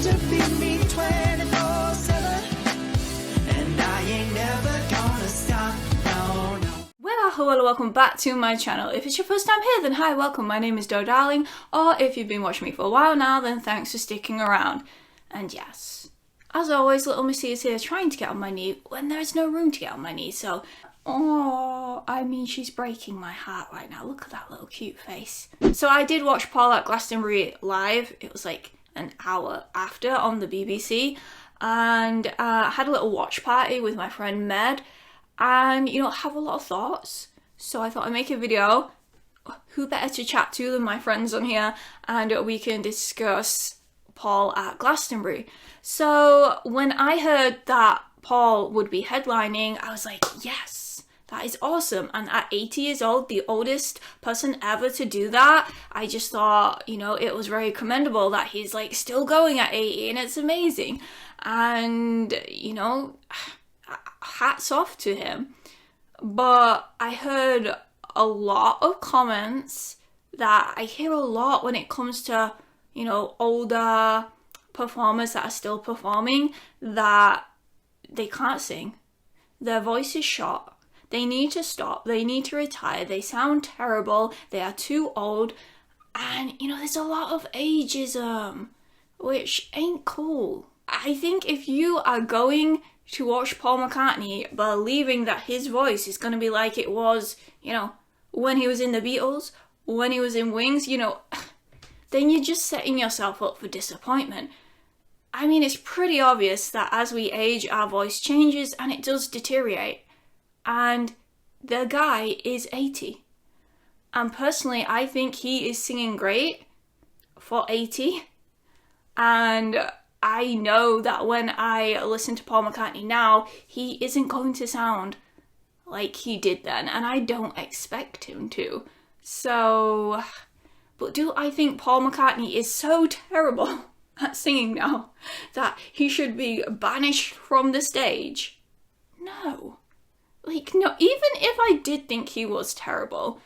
to feed me 24/7, and I ain't never gonna stop, no, no. Well, hello, welcome back to my channel. If it's your first time here, then hi, welcome. My name is Doe Darling, or if you've been watching me for a while now, then thanks for sticking around. And yes, as always, little Missy is here trying to get on my knee when there is no room to get on my knee, so... Oh, I mean, she's breaking my heart right now. Look at that little cute face. So I did watch Paul at Glastonbury live. It was like an hour after on the BBC. And I had a little watch party with my friend Med. And, you know, have a lot of thoughts. So I thought I'd make a video. Who better to chat to than my friends on here? And we can discuss Paul at Glastonbury. So when I heard that Paul would be headlining, I was like, yes. That is awesome. And at 80 years old, the oldest person ever to do that, I just thought, you know, it was very commendable that he's like still going at 80, and it's amazing. And, you know, hats off to him. But I heard a lot of comments that I hear a lot when it comes to, you know, older performers that are still performing, that they can't sing. Their voice is shot. They need to stop. They need to retire. They sound terrible. They are too old. And, you know, there's a lot of ageism, which ain't cool. I think if you are going to watch Paul McCartney believing that his voice is going to be like it was, you know, when he was in the Beatles, when he was in Wings, you know, then you're just setting yourself up for disappointment. I mean, it's pretty obvious that as we age, our voice changes and it does deteriorate. And the guy is 80. And personally, I think he is singing great for 80. And I know that when I listen to Paul McCartney now, he isn't going to sound like he did then. And I don't expect him to. So, but do I think Paul McCartney is so terrible at singing now that he should be banished from the stage? No. Like, no, even if I did think he was terrible,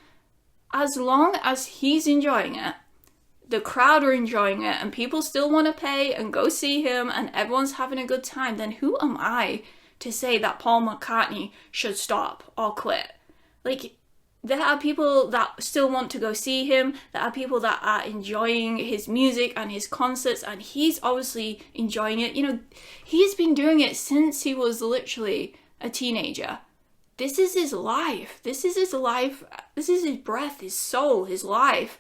as long as he's enjoying it, the crowd are enjoying it, and people still want to pay and go see him, and everyone's having a good time, then who am I to say that Paul McCartney should stop or quit? Like, there are people that still want to go see him. There are people that are enjoying his music and his concerts, and he's obviously enjoying it. You know, he's been doing it since he was literally a teenager. This is his life. This is his life. This is his breath, his soul, his life.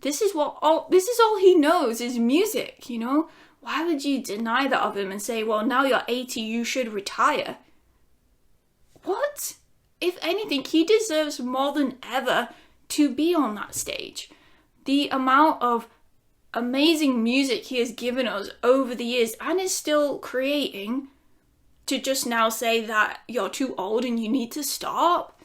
This is all he knows is music, you know? Why would you deny that of him and say, well, now you're 80, you should retire? What? If anything, he deserves more than ever to be on that stage. The amount of amazing music he has given us over the years and is still creating, to just now say that you're too old and you need to stop?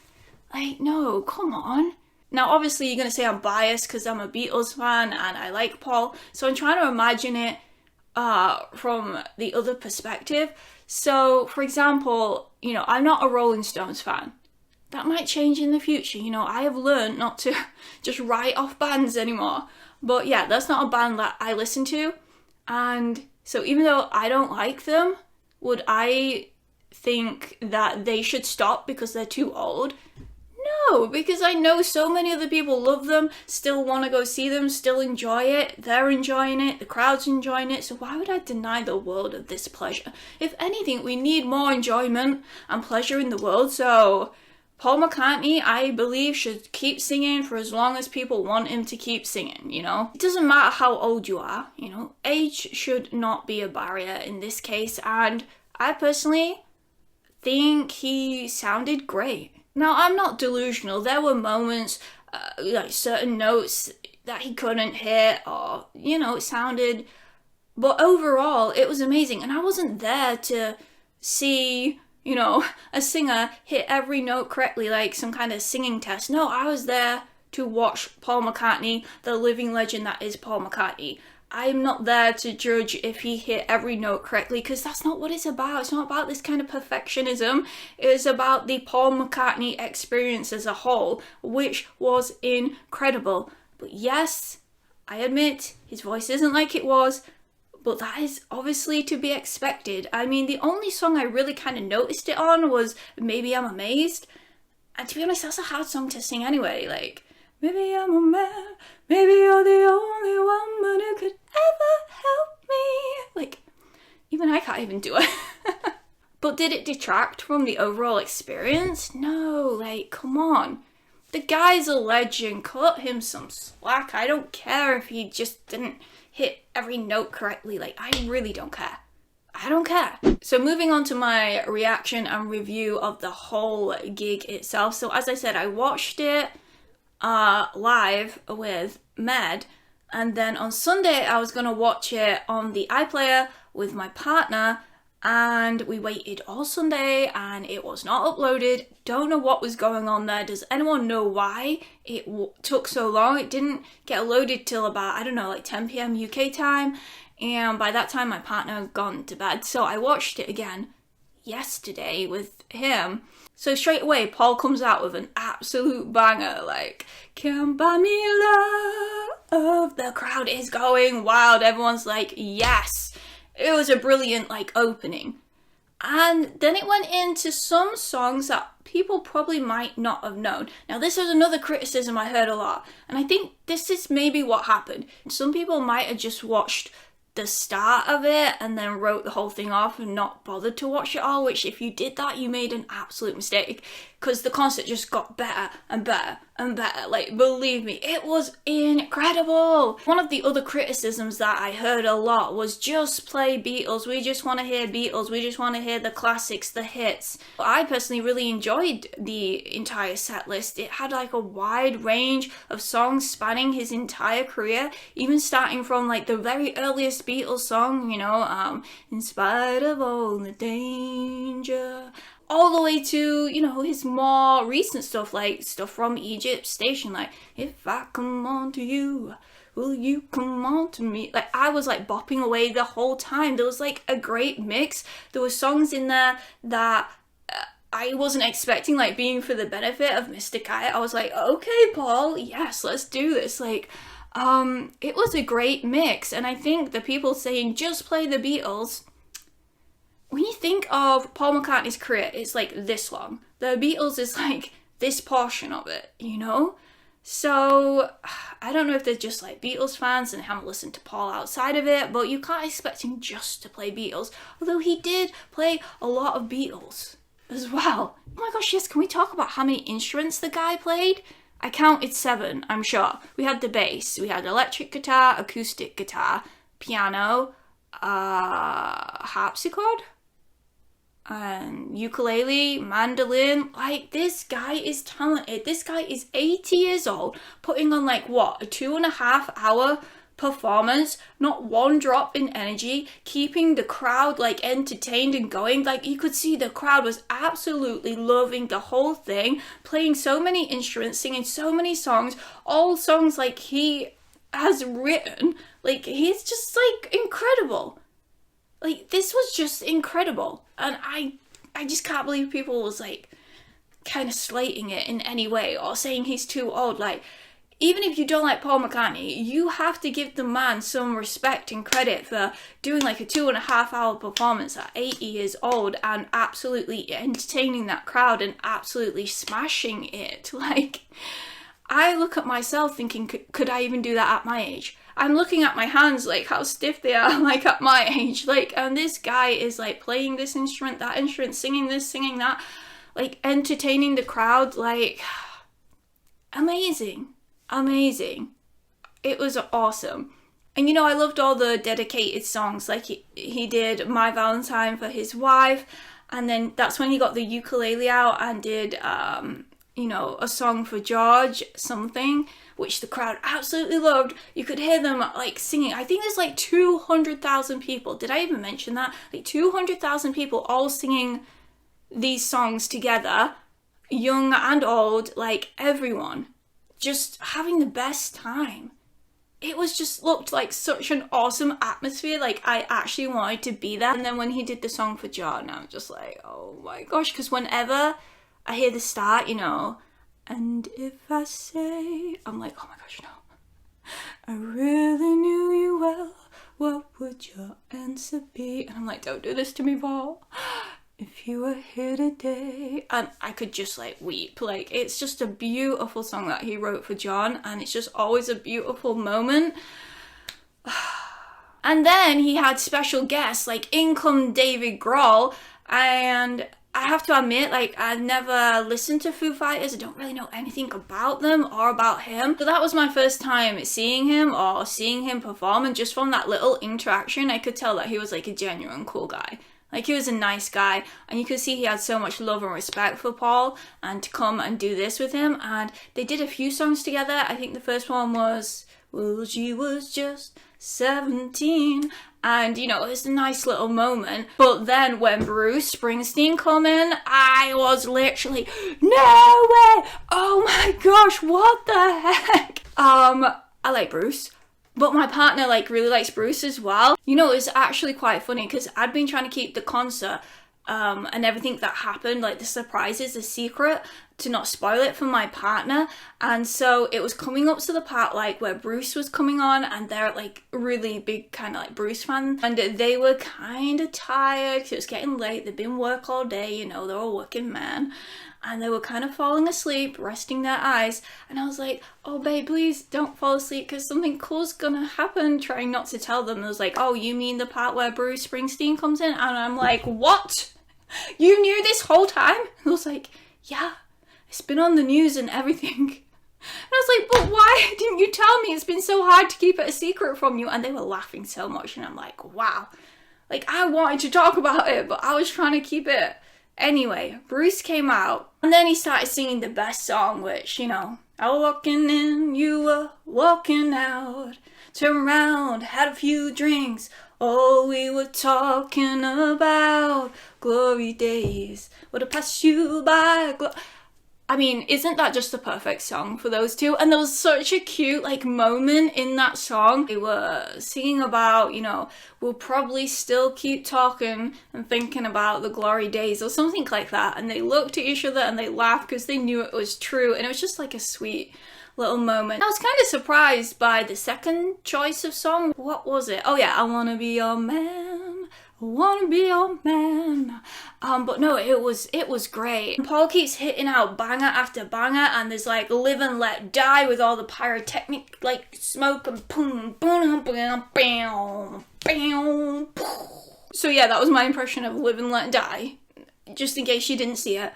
Like, no, come on. Now, obviously, you're going to say I'm biased because I'm a Beatles fan and I like Paul. So I'm trying to imagine it from the other perspective. So, for example, you know, I'm not a Rolling Stones fan. That might change in the future. You know, I have learned not to just write off bands anymore. But yeah, that's not a band that I listen to. And so even though I don't like them, would I think that they should stop because they're too old? No, because I know so many other people love them, still want to go see them, still enjoy it. They're enjoying it, the crowd's enjoying it, so why would I deny the world of this pleasure? If anything, we need more enjoyment and pleasure in the world, so Paul McCartney, I believe, should keep singing for as long as people want him to keep singing, you know? It doesn't matter how old you are, you know? Age should not be a barrier in this case, and I personally think he sounded great. Now, I'm not delusional. There were moments, like certain notes that he couldn't hit, or, you know, it sounded... But overall, it was amazing, and I wasn't there to see... you know, a singer hit every note correctly like some kind of singing test. No, I was there to watch Paul McCartney, the living legend that is Paul McCartney. I'm not there to judge if he hit every note correctly, because that's not what it's about. It's not about this kind of perfectionism. It is about the Paul McCartney experience as a whole, which was incredible. But yes, I admit, his voice isn't like it was, but that is obviously to be expected. I mean, the only song I really kind of noticed it on was Maybe I'm Amazed. And to be honest, that's a hard song to sing anyway. Like, maybe I'm a man, maybe you're the only woman who could ever help me. Like, even I can't even do it. But did it detract from the overall experience? No, like, come on. The guy's a legend. Cut him some slack. I don't care if he just didn't hit every note correctly. Like, I really don't care. I don't care. So moving on to my reaction and review of the whole gig itself. So as I said, I watched it live with Med, and then on Sunday I was gonna watch it on the iPlayer with my partner, and we waited all Sunday and it was not uploaded. Don't know what was going on there. Does anyone know why it took so long? It didn't get loaded till about, I don't know, like 10 p.m. UK time, and by that time my partner had gone to bed. So I watched it again yesterday with him. So straight away Paul comes out with an absolute banger, like, can't buy me love. The crowd is going wild. Everyone's like, yes. It was a brilliant, like, opening. And then it went into some songs that people probably might not have known. Now, this is another criticism I heard a lot, and I think this is maybe what happened. Some people might have just watched the start of it and then wrote the whole thing off and not bothered to watch it all, which if you did that, you made an absolute mistake, because the concert just got better and better and better. Like, believe me, it was incredible. One of the other criticisms that I heard a lot was, just play Beatles. We just want to hear Beatles. We just want to hear the classics, the hits. I personally really enjoyed the entire set list. It had like a wide range of songs spanning his entire career, even starting from like the very earliest Beatles song, you know, in spite of all the danger, all the way to, you know, his more recent stuff, like stuff from Egypt Station, like, if I come on to you, will you come on to me? Like, I was like bopping away the whole time. There was like a great mix. There were songs in there that I wasn't expecting, like being for the benefit of Mr. Kite. I was like, okay, Paul, yes, let's do this. Like, it was a great mix. And I think the people saying just play the Beatles, when you think of Paul McCartney's career, it's like this long. The Beatles is like this portion of it, you know? So I don't know if they're just like Beatles fans and haven't listened to Paul outside of it, but you can't expect him just to play Beatles, although he did play a lot of Beatles as well. Oh my gosh, yes, can we talk about how many instruments the guy played? I counted 7, I'm sure. We had the bass, we had electric guitar, acoustic guitar, piano, harpsichord, and ukulele, mandolin. Like, this guy is talented. This guy is 80 years old, putting on like what, a 2.5 hour performance, not one drop in energy, keeping the crowd like entertained and going. Like, you could see the crowd was absolutely loving the whole thing, playing so many instruments, singing so many songs, all songs like he has written. Like, he's just like incredible. Like, this was just incredible. And I just can't believe people was like kind of slating it in any way or saying he's too old. Like, even if you don't like Paul McCartney, you have to give the man some respect and credit for doing like a 2.5 hour performance at 80 years old and absolutely entertaining that crowd and absolutely smashing it. Like, I look at myself thinking, could I even do that at my age? I'm looking at my hands, like how stiff they are, like at my age. Like, and this guy is like playing this instrument, that instrument, singing this, singing that, like entertaining the crowd. Like, amazing. Amazing. It was awesome. And you know, I loved all the dedicated songs. Like he did My Valentine for his wife, and then that's when he got the ukulele out and did you know, a song for George something, which the crowd absolutely loved. You could hear them like singing. I think there's like 200,000 people. Did I even mention that? Like 200,000 people all singing these songs together, young and old, like everyone just having the best time. It was just looked like such an awesome atmosphere. Like, I actually wanted to be there. And then when he did the song for John, I'm just like, oh my gosh, because whenever I hear the start, you know, and if I say, I'm like, oh my gosh, no. I really knew you well what would your answer be? And I'm like, don't do this to me, Paul. If you were here today. And I could just like weep. Like, it's just a beautiful song that he wrote for John, and it's just always a beautiful moment. And then he had special guests, like in come David Grohl, and I have to admit, like, I never listened to Foo Fighters. I don't really know anything about them or about him. So that was my first time seeing him or seeing him perform, and just from that little interaction, I could tell that he was like a genuine cool guy. Like, he was a nice guy, and you could see he had so much love and respect for Paul, and to come and do this with him. And they did a few songs together. I think the first one was, well, she was just 17. And, you know, it's a nice little moment. But then when Bruce Springsteen come in, I was literally, no way! Oh my gosh, what the heck? I like Bruce. But my partner, like, really likes Bruce as well. You know, it's actually quite funny because I'd been trying to keep the concert and everything that happened, like the surprises, a secret, to not spoil it for my partner. And so it was coming up to the part, like, where Bruce was coming on, and they're, like, really big kind of, like, Bruce fans. And they were kind of tired because it was getting late. They'd been work all day, you know, they're a working man. And they were kind of falling asleep, resting their eyes. And I was like, oh, babe, please don't fall asleep because something cool's gonna happen. Trying not to tell them. It was like, oh, you mean the part where Bruce Springsteen comes in? And I'm like, what? You knew this whole time? I was like, yeah, it's been on the news and everything. And I was like, but why didn't you tell me? It's been so hard to keep it a secret from you. And they were laughing so much. And I'm like, wow. Like, I wanted to talk about it, but I was trying to keep it. Anyway, Bruce came out, and then he started singing the best song, which, you know, I was walking in, you were walking out, turned around, had a few drinks, oh, we were talking about glory days, would have passed you by. I mean, isn't that just the perfect song for those two? And there was such a cute, like, moment in that song. They were singing about, you know, we'll probably still keep talking and thinking about the glory days or something like that. And they looked at each other and they laughed because they knew it was true. And it was just like a sweet little moment. I was kind of surprised by the second choice of song. What was it? Oh yeah, I wanna be your man. I wanna be your man. But no, it was great. And Paul keeps hitting out banger after banger, and there's like Live and Let Die with all the pyrotechnic, like smoke and boom, boom, bam, bam, bam. So yeah, that was my impression of Live and Let Die, just in case you didn't see it.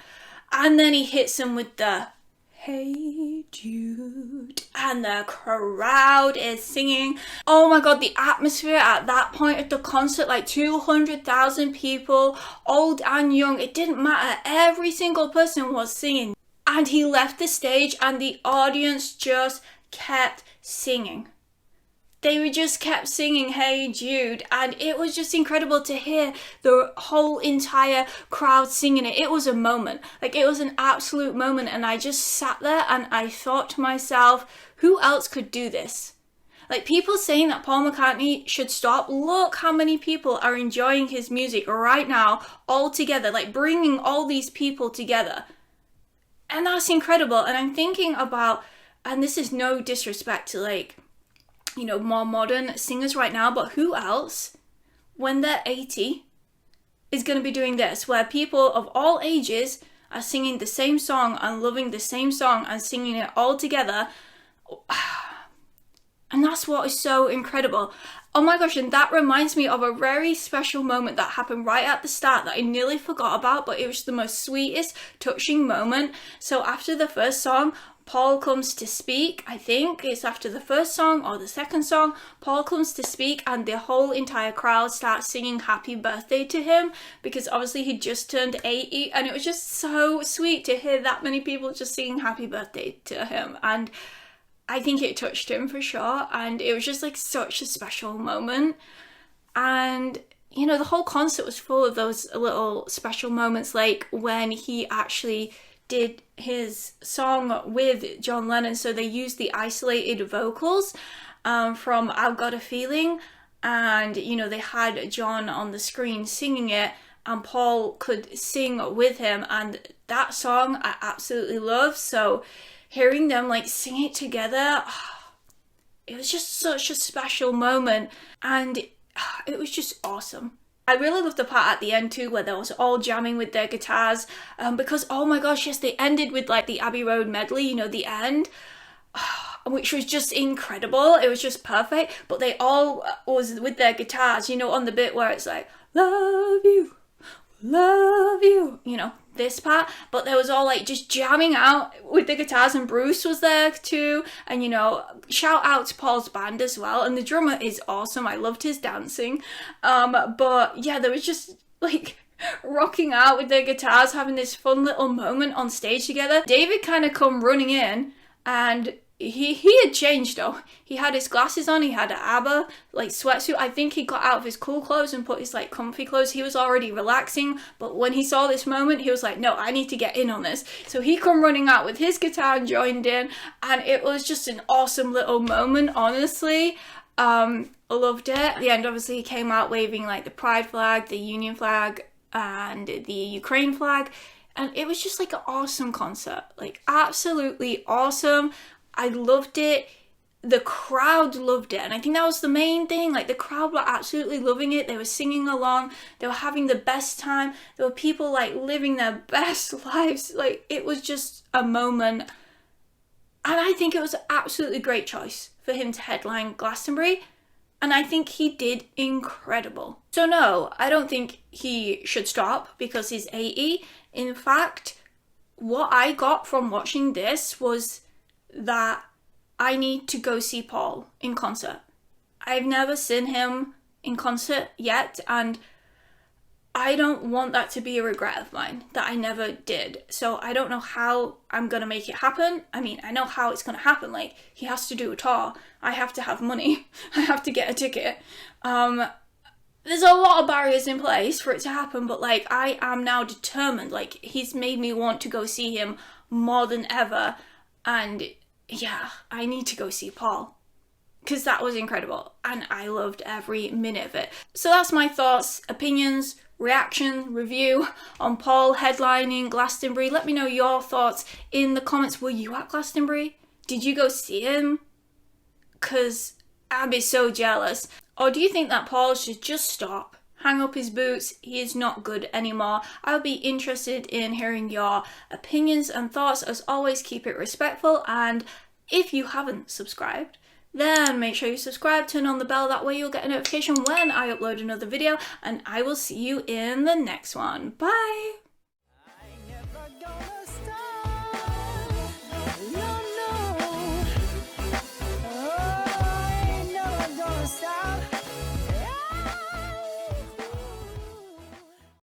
And then he hits him with the Hey Jude, and the crowd is singing. Oh my god, the atmosphere at that point at the concert, like 200,000 people, old and young, it didn't matter, every single person was singing. And he left the stage and the audience just kept singing. They just kept singing Hey Jude, and it was just incredible to hear the whole entire crowd singing it. It was a moment, like it was an absolute moment, and I just sat there and I thought to myself, who else could do this? Like, people saying that Paul McCartney should stop, look how many people are enjoying his music right now all together, like bringing all these people together. And that's incredible. And I'm thinking about, and this is no disrespect to, like, you know, more modern singers right now, but who else, when they're 80, is going to be doing this, where people of all ages are singing the same song and loving the same song and singing it all together? And that's what is so incredible. Oh my gosh, and that reminds me of a very special moment that happened right at the start that I nearly forgot about, but it was the most sweetest, touching moment. So after the first song, Paul comes to speak. I think it's after the first song or the second song. Paul comes to speak and the whole entire crowd starts singing happy birthday to him, because obviously he just turned 80, and it was just so sweet to hear that many people just singing happy birthday to him. And I think it touched him for sure, and it was just like such a special moment. And you know, the whole concert was full of those little special moments, like when he actually did his song with John Lennon. So they used the isolated vocals from I've Got a Feeling, and you know, they had John on the screen singing it, and Paul could sing with him, and that song I absolutely love. So hearing them like sing it together, it was just such a special moment. And it was just awesome. I really loved the part at the end too where they was all jamming with their guitars, because oh my gosh, yes, they ended with like the Abbey Road medley, you know, the end, which was just incredible. It was just perfect. But they all was with their guitars, you know, on the bit where it's like, love you, you know, this part. But they was all like just jamming out with the guitars, and Bruce was there too. And you know, shout out to Paul's band as well. And the drummer is awesome. I loved his dancing. But yeah, there was just like rocking out with their guitars, having this fun little moment on stage together. David kind of come running in, and he had changed though. He had his glasses on, he had an ABBA like sweatsuit. I think he got out of his cool clothes and put his like comfy clothes. He was already relaxing, but when he saw this moment, he was like, no, I need to get in on this. So he come running out with his guitar and joined in, and it was just an awesome little moment, honestly. I loved it. At the end, obviously, he came out waving like the pride flag, the Union flag, and the Ukraine flag, and it was just like an awesome concert, like absolutely awesome. I loved it. The crowd loved it, and I think that was the main thing. Like, the crowd were absolutely loving it. They were singing along. They were having the best time. There were people like living their best lives. Like, it was just a moment, and I think it was an absolutely great choice for him to headline Glastonbury, and I think he did incredible. So no, I don't think he should stop because he's 80. In fact, what I got from watching this was that I need to go see Paul in concert. I've never seen him in concert yet, and I don't want that to be a regret of mine, that I never did. So I don't know how I'm going to make it happen. I mean, I know how it's going to happen. Like, he has to do a tour. I have to have money. I have to get a ticket. There's a lot of barriers in place for it to happen, but like, I am now determined. Like, he's made me want to go see him more than ever, and yeah, I need to go see Paul because that was incredible and I loved every minute of it. So that's my thoughts, opinions, reaction, review on Paul headlining Glastonbury. Let me know your thoughts in the comments. Were you at Glastonbury? Did you go see him? Because I'd be so jealous. Or do you think that Paul should just stop, hang up his boots, he is not good anymore? I'll be interested in hearing your opinions and thoughts. As always, keep it respectful, and if you haven't subscribed, then make sure you subscribe, turn on the bell, that way you'll get a notification when I upload another video, and I will see you in the next one. Bye!